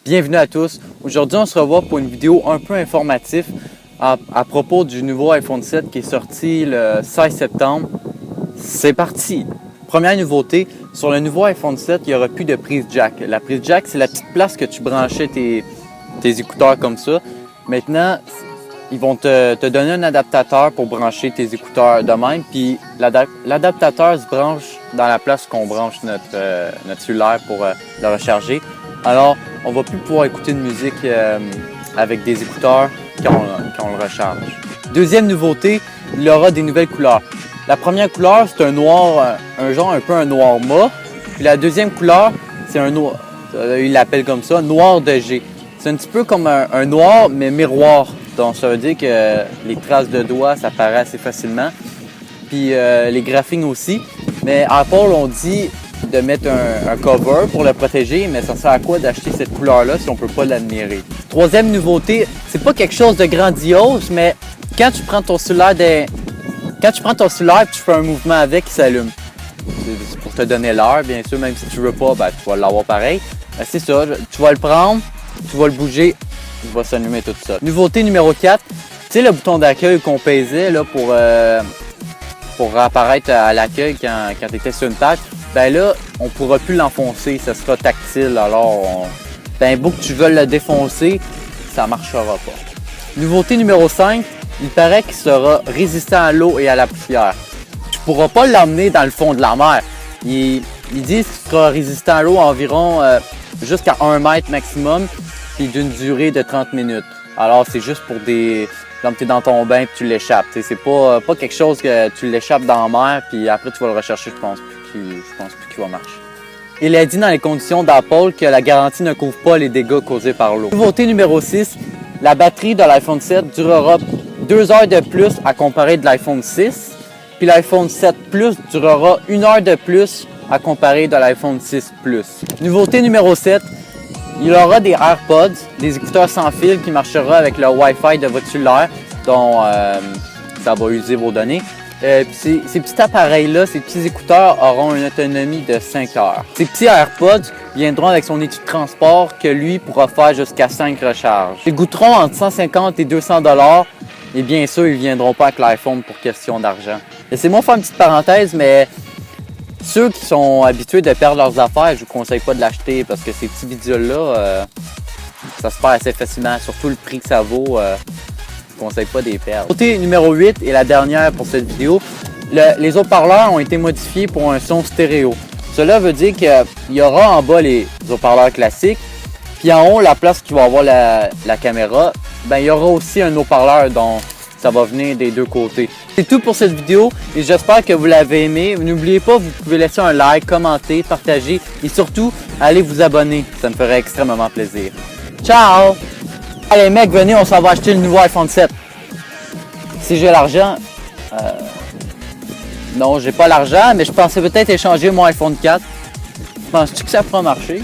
Bienvenue à tous. Aujourd'hui, on se revoit pour une vidéo un peu informative à propos du nouveau iPhone 7 qui est sorti le 16 septembre. C'est parti! Première nouveauté, sur le nouveau iPhone 7, il n'y aura plus de prise jack. La prise jack, c'est la petite place que tu branchais tes écouteurs comme ça. Maintenant, ils vont te donner un adaptateur pour brancher tes écouteurs de même. Puis l'adaptateur se branche dans la place qu'on branche notre cellulaire pour le recharger. Alors, on ne va plus pouvoir écouter de musique avec des écouteurs quand on le recharge. Deuxième nouveauté, il y aura des nouvelles couleurs. La première couleur, c'est un noir, un peu un noir mat. Puis la deuxième couleur, c'est un noir, il l'appelle comme ça, noir de G. C'est un petit peu comme un noir, mais miroir. Donc, ça veut dire que les traces de doigts, ça paraît assez facilement. Puis les graphings aussi. Mais Apple, on dit de mettre un cover pour le protéger, mais ça sert à quoi d'acheter cette couleur-là si on ne peut pas l'admirer? Troisième nouveauté, c'est pas quelque chose de grandiose, mais quand tu prends ton cellulaire et tu fais un mouvement avec, il s'allume. C'est pour te donner l'heure, bien sûr, même si tu veux pas, ben, tu vas l'avoir pareil. Ben, c'est ça, tu vas le prendre, tu vas le bouger, il va s'allumer tout ça. Nouveauté numéro 4, tu sais le bouton d'accueil qu'on pesait là, pour apparaître à l'accueil quand tu étais sur une tâche, ben là, on ne pourra plus l'enfoncer, ça sera tactile. Alors, beau que tu veuilles le défoncer, ça ne marchera pas. Nouveauté numéro 5, il paraît qu'il sera résistant à l'eau et à la poussière. Tu ne pourras pas l'emmener dans le fond de la mer. Ils disent qu'il sera résistant à l'eau environ jusqu'à 1 mètre maximum, puis d'une durée de 30 minutes. Alors, c'est juste pour comme tu es dans ton bain et tu l'échappes. C'est pas quelque chose que tu l'échappes dans la mer, puis après tu vas le rechercher, je pense plus qu'il va marcher. Il a dit dans les conditions d'Apple que la garantie ne couvre pas les dégâts causés par l'eau. Nouveauté numéro 6, la batterie de l'iPhone 7 durera 2 heures de plus à comparer de l'iPhone 6, puis l'iPhone 7 Plus durera 1 heure de plus à comparer de l'iPhone 6 Plus. Nouveauté numéro 7, il y aura des AirPods, des écouteurs sans fil qui marcheront avec le Wi-Fi de votre cellulaire, dont ça va user vos données. Ces petits appareils-là, ces petits écouteurs auront une autonomie de 5 heures. Ces petits AirPods viendront avec son étui de transport que lui pourra faire jusqu'à 5 recharges. Ils coûteront entre 150 et 200 $, et bien sûr, ils ne viendront pas avec l'iPhone pour question d'argent. Laissez-moi faire une petite parenthèse, mais ceux qui sont habitués de perdre leurs affaires, je ne vous conseille pas de l'acheter parce que ces petits bidules-là, ça se perd assez facilement, surtout le prix que ça vaut. Je ne conseille pas de les perdre. Côté numéro 8 et la dernière pour cette vidéo, les haut-parleurs ont été modifiés pour un son stéréo. Cela veut dire qu'il y aura en bas les haut-parleurs classiques, puis en haut, la place qui va avoir la caméra, ben, il y aura aussi un haut-parleur dont ça va venir des deux côtés. C'est tout pour cette vidéo et j'espère que vous l'avez aimé. N'oubliez pas, vous pouvez laisser un like, commenter, partager et surtout, allez vous abonner. Ça me ferait extrêmement plaisir. Ciao! Allez mec, venez, on s'en va acheter le nouveau iPhone 7. Si j'ai l'argent, non, j'ai pas l'argent, mais je pensais peut-être échanger mon iPhone 4. Penses-tu que ça pourra marcher?